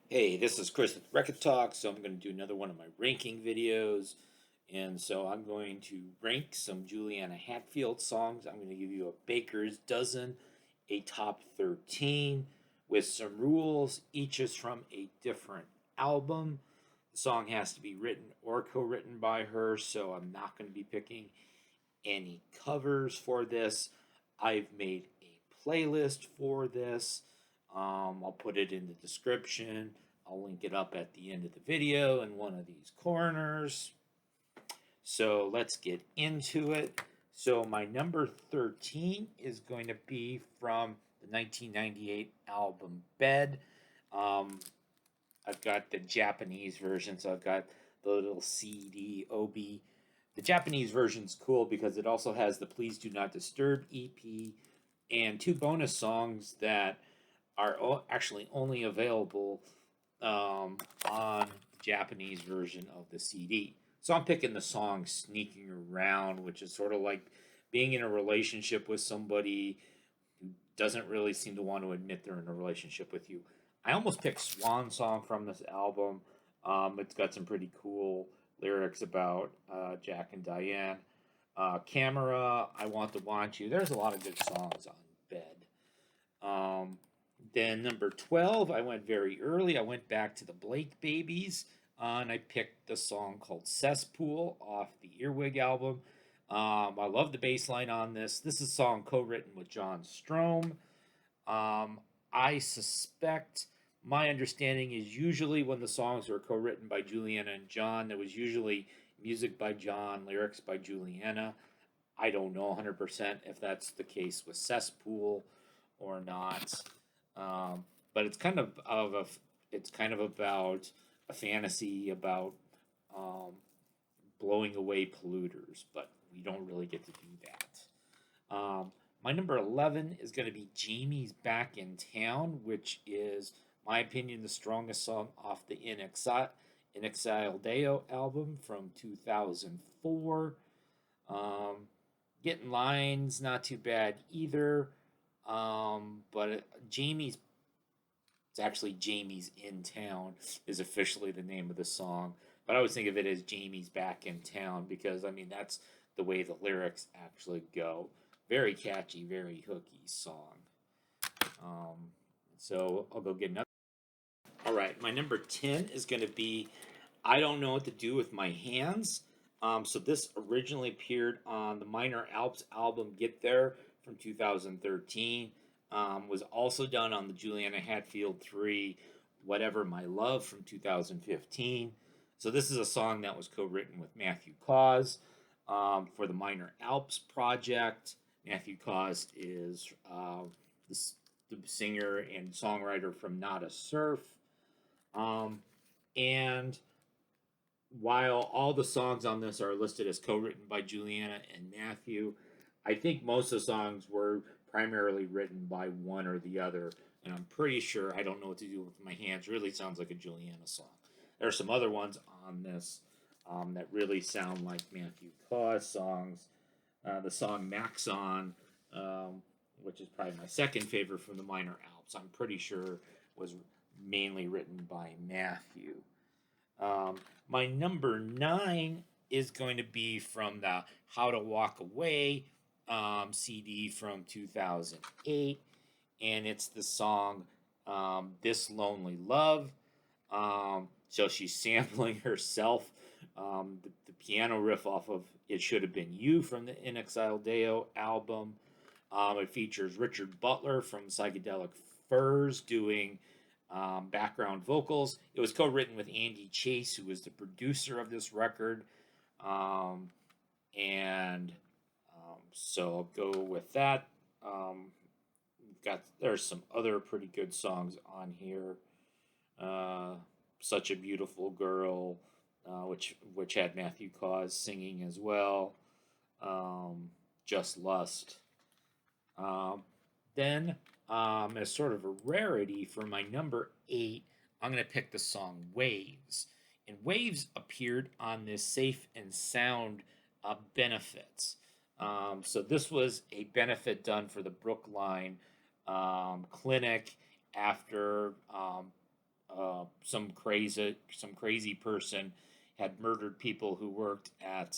Hey, this is Chris with Record Talk. So I'm going to do another one of my ranking videos. And so I'm going to rank some Juliana Hatfield songs. I'm going to give you a baker's dozen, a top 13 with some rules. Each is from a different album. The song has to be written or co-written by her, so I'm not going to be picking any covers for this. I've made a playlist for this. I'll put it in the description. I'll link it up at the end of the video in one of these corners. So let's get into it. So my number 13 is going to be from the 1998 album Bed. Um, I've got the Japanese version, so I've got the little CD OB. The Japanese version's cool because it also has the Please Do Not Disturb EP and two bonus songs that are actually only available on the Japanese version of the CD. So I'm picking the song Sneaking Around, which is sort of like being in a relationship with somebody who doesn't really seem to want to admit they're in a relationship with you. I almost picked Swan Song from this album. It's got some pretty cool lyrics about Jack and Diane. Camera, I Want to Want You. There's a lot of good songs on Bed. Um, then number 12, I went very early. I went back to the Blake Babies, and I picked the song called Cesspool off the Earwig album. I love the bass line on this. This is a song co-written with John Strom. I suspect my understanding is usually when the songs are co-written by Juliana and John, there was usually music by John, lyrics by Juliana. I don't know 100% if that's the case with Cesspool or not. But it's kind of about a fantasy about um, blowing away polluters, but we don't really get to do that. My number 11 is going to be Jamie's Back in Town, which is, my opinion, the strongest song off the In Exile Deo album from 2004. Um, Getting Lines, not too bad either. But Jamie's, it's actually Jamie's in Town is officially the name of the song. But I always think of it as Jamie's Back in Town because, I mean, that's the way the lyrics actually go. Very catchy, very hooky song. Um, so I'll go get another. All right, my number 10 is going to be I Don't Know What to Do with My Hands. So this originally appeared on the Minor Alps album Get There from 2013. Was also done on the Juliana Hatfield 3 Whatever My Love from 2015. So this is a song that was co-written with Matthew Cause for the Minor Alps project. Matthew Cause is the singer and songwriter from Not a Surf. Um, and while all the songs on this are listed as co-written by Juliana and Matthew, I think most of the songs were primarily written by one or the other. And I'm pretty sure I Don't Know What to Do with My Hands really sounds like a Juliana song. There are some other ones on this that really sound like Matthew Cause songs. The song Maxon, which is probably my second favorite from the Minor Alps, I'm pretty sure was mainly written by Matthew. Um, my number 9 is going to be from the How to Walk Away CD from 2008, and it's the song This Lonely Love. So she's sampling herself. The piano riff off of It Should Have Been You from the In Exile Deo album. It features Richard Butler from Psychedelic Furs doing background vocals. It was co-written with Andy Chase, who was the producer of this record. Um, and so I'll go with that. There's some other pretty good songs on here. Such a Beautiful Girl, which had Matthew Cause singing as well. Just Lust. Um, then, as sort of a rarity for my number 8, I'm going to pick the song Waves. And Waves appeared on this Safe and Sound benefits. So this was a benefit done for the Brookline Clinic after some crazy person had murdered people who worked at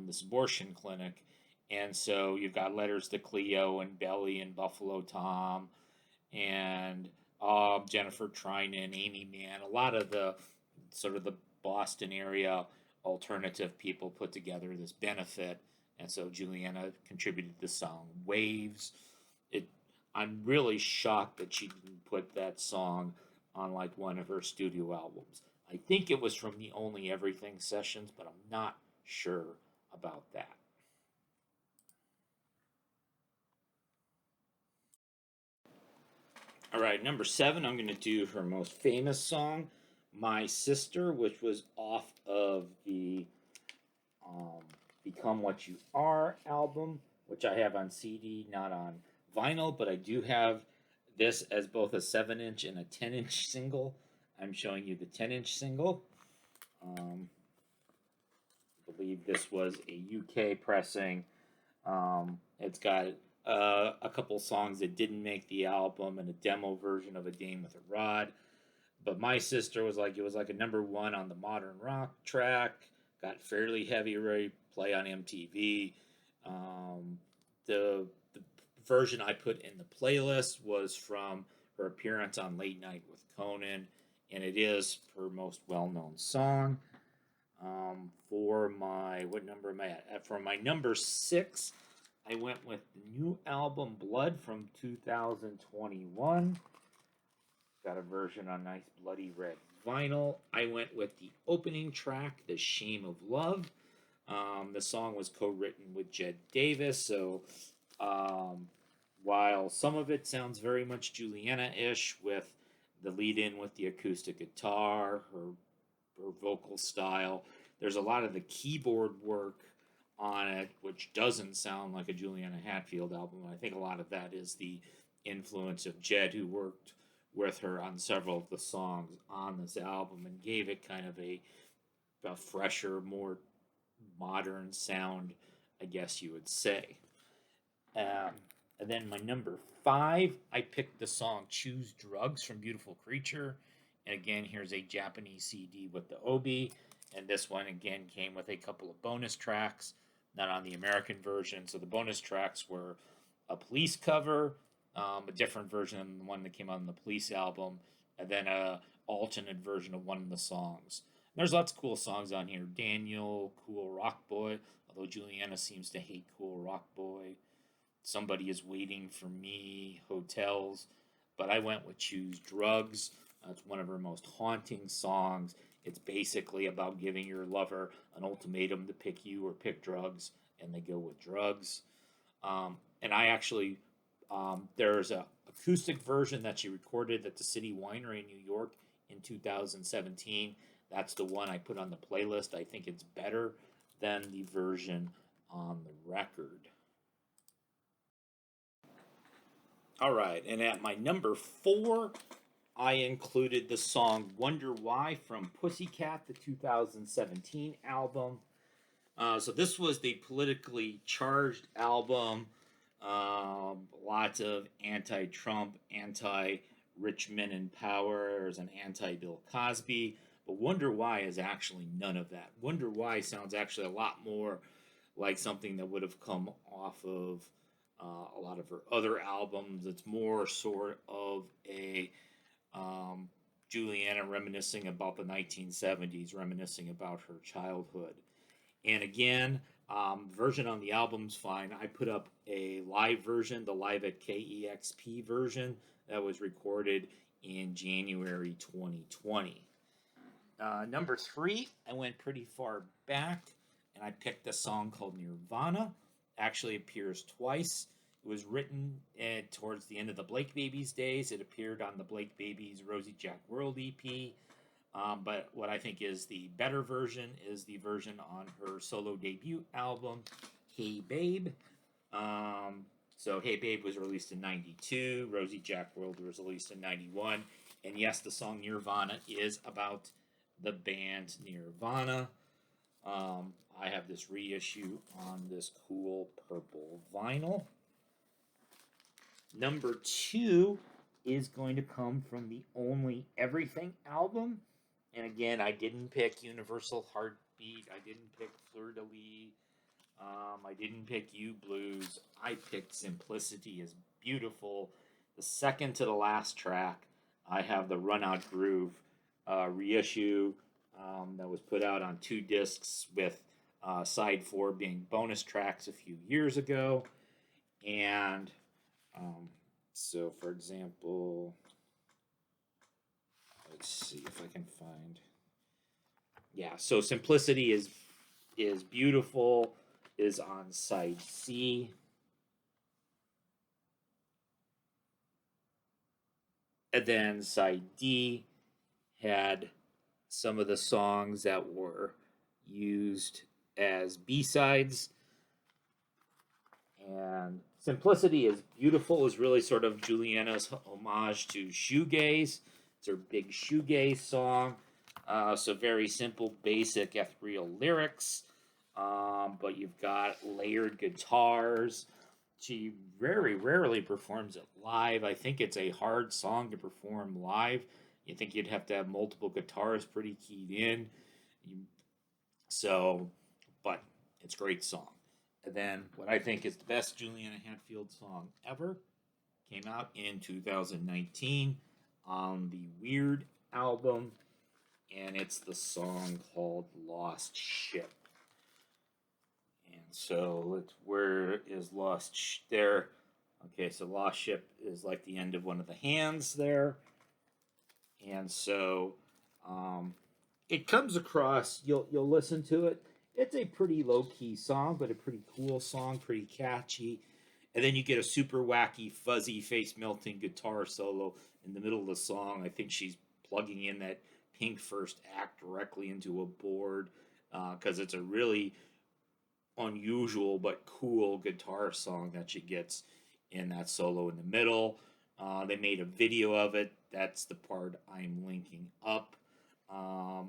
this abortion clinic, and so you've got letters to Cleo and Belly and Buffalo Tom and Jennifer Trinan, Amy Mann, a lot of the sort of the Boston area alternative people put together this benefit, and so Juliana contributed the song "Waves." It, I'm really shocked that she didn't put that song on like one of her studio albums. I think it was from the Only Everything sessions, but I'm not sure about that. All right, number 7, I'm going to do her most famous song, My Sister, which was off of the um, Become What You Are album, which I have on CD, not on vinyl, but I do have this as both a 7-inch and a 10-inch single. I'm showing you the 10-inch single. I believe this was a UK pressing. It's got a couple songs that didn't make the album and a demo version of A Dame with a Rod. But My Sister was like, it was like a number 1 on the modern rock track. Got fairly heavy play on MTV. Um, the version I put in the playlist was from her appearance on Late Night with Conan, and it is her most well-known song. For my, what number am I at? For my number 6, I went with the new album Blood from 2021. Got a version on nice bloody red vinyl. I went with the opening track, The Shame of Love. The song was co-written with Jed Davis, so while some of it sounds very much Juliana-ish with the lead-in with the acoustic guitar, her vocal style, there's a lot of the keyboard work on it which doesn't sound like a Juliana Hatfield album. I think a lot of that is the influence of Jed, who worked with her on several of the songs on this album and gave it kind of a fresher, more modern sound, I guess you would say. And then my number 5, I picked the song Choose Drugs from Beautiful Creature. And again, here's a Japanese CD with the Obi. And this one, again, came with a couple of bonus tracks, not on the American version. So the bonus tracks were a Police cover, a different version than the one that came on the Police album, and then a alternate version of one of the songs. And there's lots of cool songs on here. Daniel, Cool Rock Boy, although Juliana seems to hate Cool Rock Boy. Somebody is Waiting for Me, Hotels. But I went with Choose Drugs. It's one of her most haunting songs. It's basically about giving your lover an ultimatum to pick you or pick drugs, and they go with drugs. And I actually, there's a acoustic version that she recorded at the City Winery in New York in 2017. That's the one I put on the playlist. I think it's better than the version on the record. All right, and at my number 4, I included the song Wonder Why from Pussycat, the 2017 album. So this was the politically charged album. Lots of anti-Trump, anti-rich men in power. There's an anti-Bill Cosby. But Wonder Why is actually none of that. Wonder Why sounds actually a lot more like something that would have come off of a lot of her other albums. It's more sort of a Juliana reminiscing about the 1970s, reminiscing about her childhood. And again, version on the album's fine. I put up a live version, the Live at KEXP version, that was recorded in January 2020. Number 3, I went pretty far back, and I picked a song called Nirvana. Actually appears twice. It was written towards the end of the Blake Babies days. It appeared on the Blake Babies Rosie Jack World EP. But what I think is the better version is the version on her solo debut album, Hey Babe. So Hey Babe was released in 92. Rosie Jack World was released in 91. And yes, the song Nirvana is about the band Nirvana. I have this reissue on this cool purple vinyl. Number 2 is going to come from the Only Everything album. And again, I didn't pick Universal Heartbeat. I didn't pick Fleur de Lis. I didn't pick You Blues. I picked Simplicity is Beautiful. The second to the last track, I have the Run Out Groove reissue that was put out on 2 discs with side 4 being bonus tracks a few years ago. And so, for example, let's see if I can find. Yeah, so Simplicity is Beautiful is on side C. And then side D had some of the songs that were used as B-sides. And Simplicity is Beautiful is really sort of Juliana's homage to shoegaze. It's her big shoegaze song. So very simple, basic ethereal lyrics. But you've got layered guitars. She very rarely performs it live. I think it's a hard song to perform live. You think you'd have to have multiple guitars pretty keyed in. So, but it's a great song. And then what I think is the best Juliana Hatfield song ever came out in 2019 on the Weird album, and it's the song called Lost Ship. And so where is there? Okay, so Lost Ship is like the end of one of the hands there. And so it comes across, you'll listen to it. It's a pretty low-key song, but a pretty cool song, pretty catchy. And then you get a super wacky, fuzzy, face-melting guitar solo in the middle of the song. I think she's plugging in that Pink First Act directly into a board because it's a really unusual but cool guitar song that she gets in that solo in the middle. They made a video of it. That's the part I'm linking up. I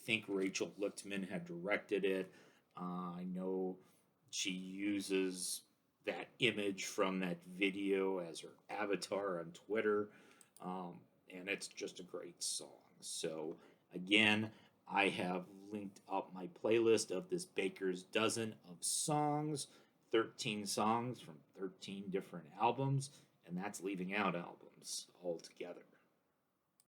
think Rachel Lichtman had directed it. I know she uses that image from that video as her avatar on Twitter, and it's just a great song. So again, I have linked up my playlist of this Baker's Dozen of songs, 13 songs from 13 different albums, and that's leaving out albums altogether.